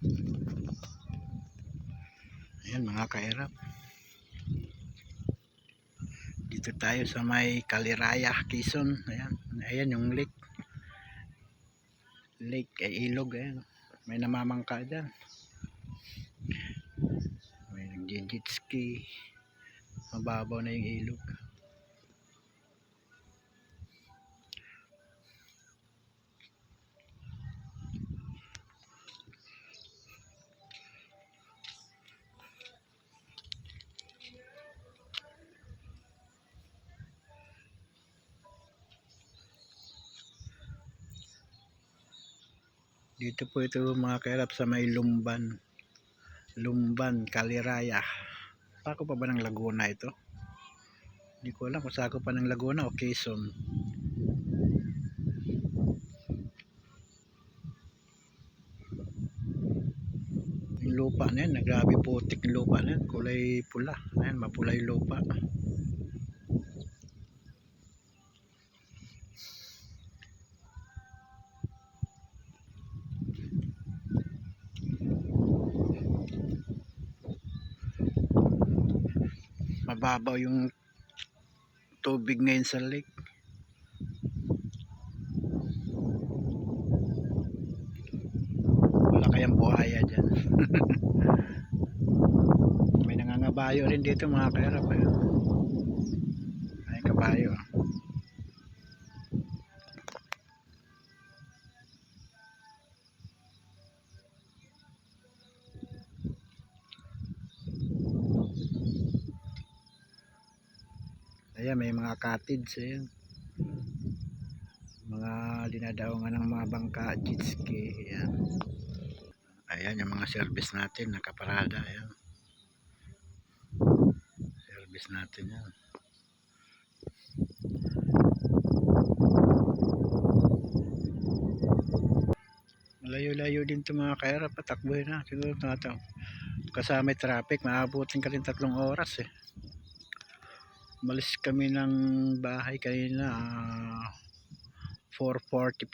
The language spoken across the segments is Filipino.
Ayan mga kairap, dito tayo sa may Kaliraya, Quezon. Ayan, ayan yung lake ay ilog. Ayan, may namamangka dyan, may nag-jet ski, mababaw na yung ilog. Dito po ito mga kairap sa may Lumban, Kaliraya. Sako pa ba ng Laguna ito? Hindi ko alam kung sako pa ng Laguna o Quezon. Yung lupa na yan, grabe putik yung lupa na yan, kulay pula. Ayan, mapula yung lupa. Mababaw yung tubig ngayon sa lake. Wala kayang buhaya dyan. May nangangabayo rin dito mga kairap. Ay kabayo. Ayan, may mga cottage. Ayan, mga dinadaungan ng mga bangka, jet ski. Ayan. Ayan yung mga service natin nakaparada. Ayan, service natin yan. Malayo-layo din ito mga kairap, patakboy na siguro kasama traffic, maabutin ka rin 3 oras eh. Umalis kami ng bahay kanina 4:45.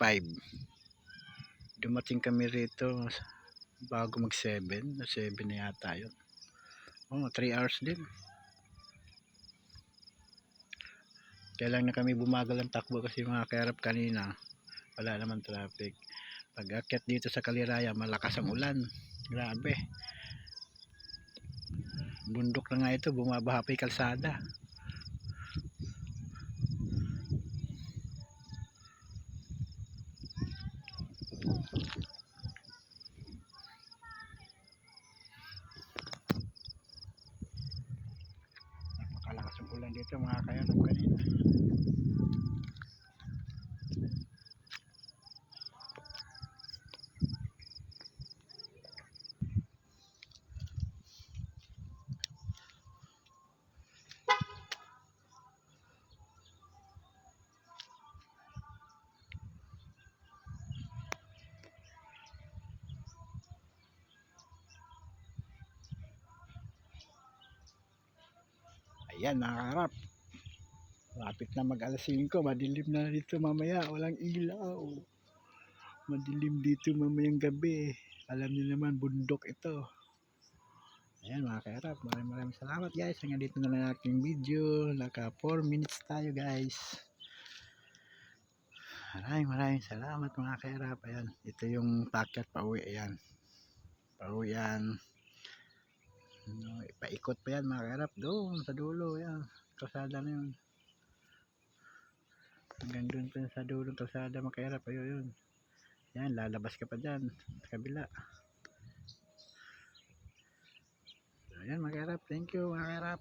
Dumating kami rito bago mag 7 na yata yun. 3 hours din. Kaya lang na kami bumagal ang takbo kasi mga kairap kanina wala naman traffic. Pag akyat dito sa Kaliraya, malakas ang ulan, grabe, bundok na nga ito, bumabaha pa yung kalsada. Napakalakas ang ulan dito mga kairap kanina. Ayan mga kairap, lapit na mag alas 5, madilim na dito mamaya, walang ilaw, madilim dito mamayang gabi. Alam niyo naman bundok ito. Ayan mga kairap, maraming salamat guys. Hanggang dito na lang aking video, naka 4 minutes tayo guys. Maraming salamat mga kairap. Ayan, ito yung packet pauwi. Ayan, pauwi yan. Paikot pa yan mga kairap, doon sa dulo. Ayan, kalsada na yun, hanggang doon pa sa dulo kalsada mga kairap. Ayun, yan, lalabas ka pa dyan sa kabila. Ayan mga kairap, thank you mga kairap.